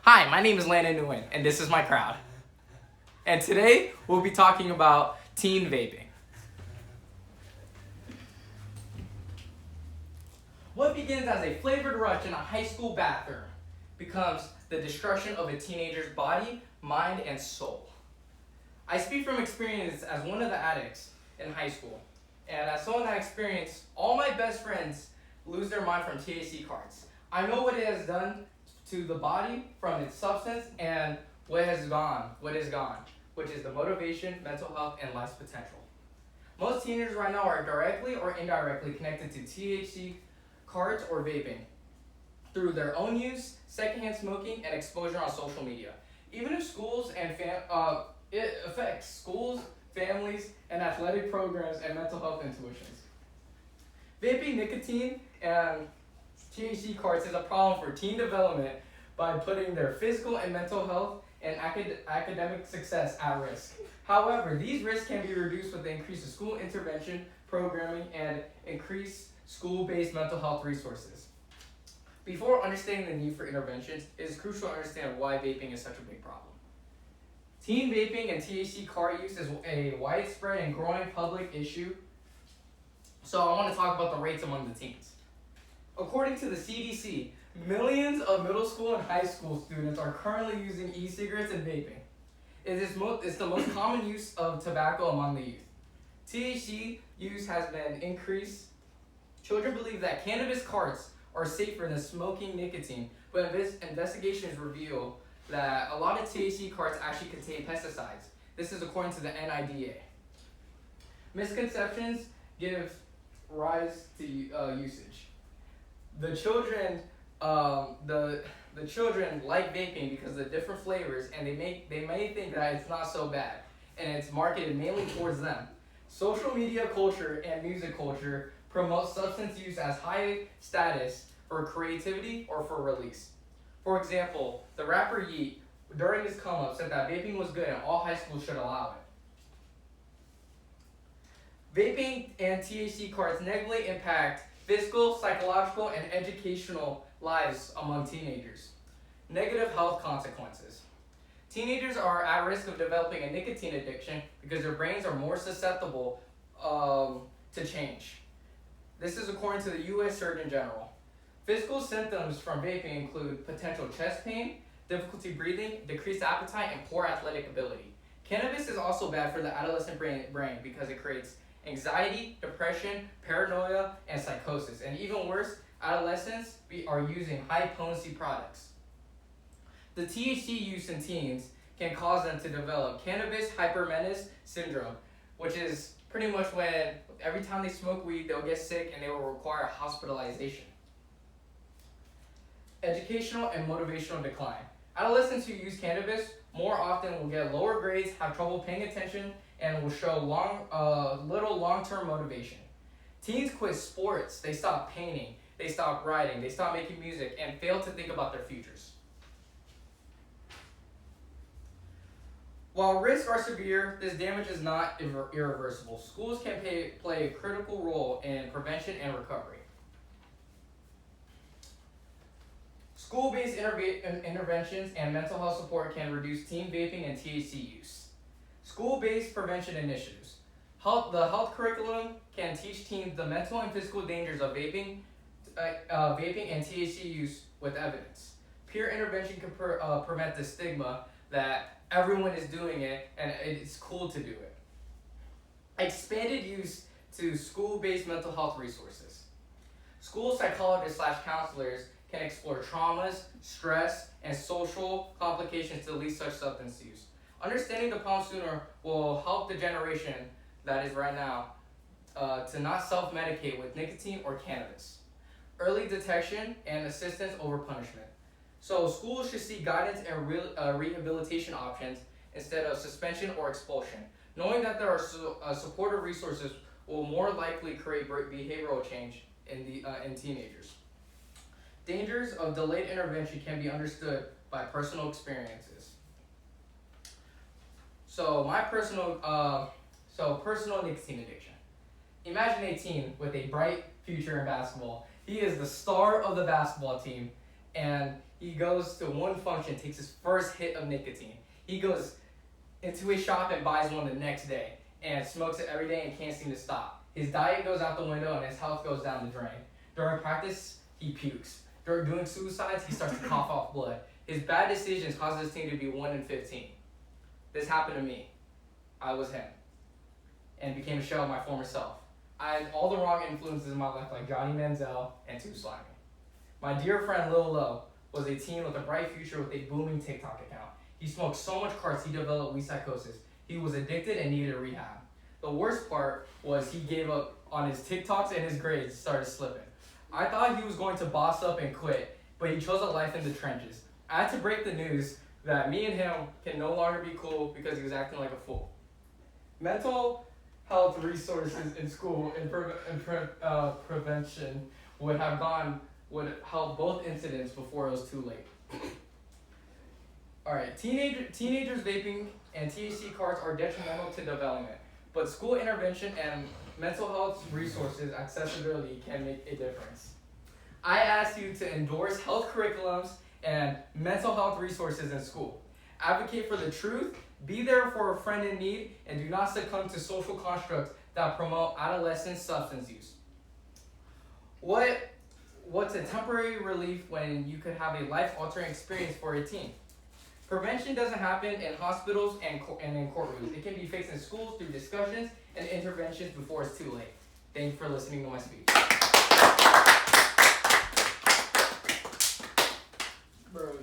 Hi, my name is Landon Nguyen, and this is my crowd. And today, we'll be talking about teen vaping. What begins as a flavored rush in a high school bathroom becomes the destruction of a teenager's body, mind, and soul. I speak from experience as one of the addicts in high school. And as someone that experienced all my best friends lose their mind from THC cards. I know what it has done to the body from its substance and what is gone, which is the motivation, mental health, and life's potential. Most teenagers right now are directly or indirectly connected to THC cards or vaping through their own use, secondhand smoking, and exposure on social media. Even if schools and it affects schools, families, and athletic programs and mental health intuitions. Vaping nicotine and THC cards is a problem for teen development by putting their physical and mental health and academic success at risk. However, these risks can be reduced with the increase of school intervention programming and increased school-based mental health resources. Before understanding the need for interventions, it is crucial to understand why vaping is such a big problem. Teen vaping and THC card use is a widespread and growing public issue. So I want to talk about the rates among the teens. According to the CDC, millions of middle school and high school students are currently using e-cigarettes and vaping. It's the most common use of tobacco among the youth. THC use has been increased. Children believe that cannabis carts are safer than smoking nicotine, but investigations reveal that a lot of THC carts actually contain pesticides. This is according to the NIDA. Misconceptions give rise to usage. The children like vaping because of the different flavors, and they may think that it's not so bad, and it's marketed mainly towards them. Social media culture and music culture promote substance use as high status for creativity or for release. For example, the rapper Yeet, during his come up, said that vaping was good and all high schools should allow it. Vaping and THC cards negatively impact physical, psychological, and educational lives among teenagers. Negative health consequences. Teenagers are at risk of developing a nicotine addiction because their brains are more susceptible to change. This is according to the U.S. Surgeon General. Physical symptoms from vaping include potential chest pain, difficulty breathing, decreased appetite, and poor athletic ability. Cannabis is also bad for the adolescent brain because it creates anxiety, depression, paranoia, and psychosis. And even worse, adolescents are using high-potency products. The THC use in teens can cause them to develop cannabis hypermenace syndrome, which is pretty much when every time they smoke weed, they'll get sick and they will require hospitalization. Educational and motivational decline. Adolescents who use cannabis more often will get lower grades, have trouble paying attention, and will show little long-term motivation. Teens quit sports, they stop painting, they stop writing, they stop making music, and fail to think about their futures. While risks are severe, this damage is not irreversible. Schools can play a critical role in prevention and recovery. School-based interventions and mental health support can reduce teen vaping and THC use. School-based prevention initiatives. The health curriculum can teach teens the mental and physical dangers of vaping and THC use with evidence. Peer intervention can prevent the stigma that everyone is doing it and it's cool to do it. Expanded use to school-based mental health resources. School psychologists / counselors can explore traumas, stress, and social complications to lead such substance use. Understanding the problem sooner will help the generation that is right now to not self-medicate with nicotine or cannabis. Early detection and assistance over punishment. So schools should seek guidance and rehabilitation options instead of suspension or expulsion. Knowing that there are supportive resources will more likely create behavioral change in teenagers. Dangers of delayed intervention can be understood by personal experiences. So personal nicotine addiction. Imagine a teen with a bright future in basketball. He is the star of the basketball team, and he goes to one function, takes his first hit of nicotine. He goes into a shop and buys one the next day and smokes it every day and can't seem to stop. His diet goes out the window and his health goes down the drain. During practice, he pukes. During doing suicides, he starts to cough off blood. His bad decisions cause his team to be 1 in 15. This happened to me. I was him and became a shell of my former self. I had all the wrong influences in my life like Johnny Manziel and Too Slimy. My dear friend Lil Lo was a teen with a bright future with a booming TikTok account. He smoked so much carts he developed weed psychosis. He was addicted and needed rehab. The worst part was he gave up on his TikToks and his grades started slipping. I thought he was going to boss up and quit, but he chose a life in the trenches. I had to break the news that me and him can no longer be cool because he was acting like a fool. Mental health resources in school and prevention would help both incidents before it was too late. All right, teenagers vaping and THC cards are detrimental to development, but school intervention and mental health resources accessibility can make a difference. I ask you to endorse health curriculums and mental health resources in school. Advocate for the truth, be there for a friend in need, and do not succumb to social constructs that promote adolescent substance use. What's a temporary relief when you could have a life-altering experience for a teen? Prevention doesn't happen in hospitals and in courtrooms. It can be fixed in schools through discussions and interventions before it's too late. Thank you for listening to my speech. Bro,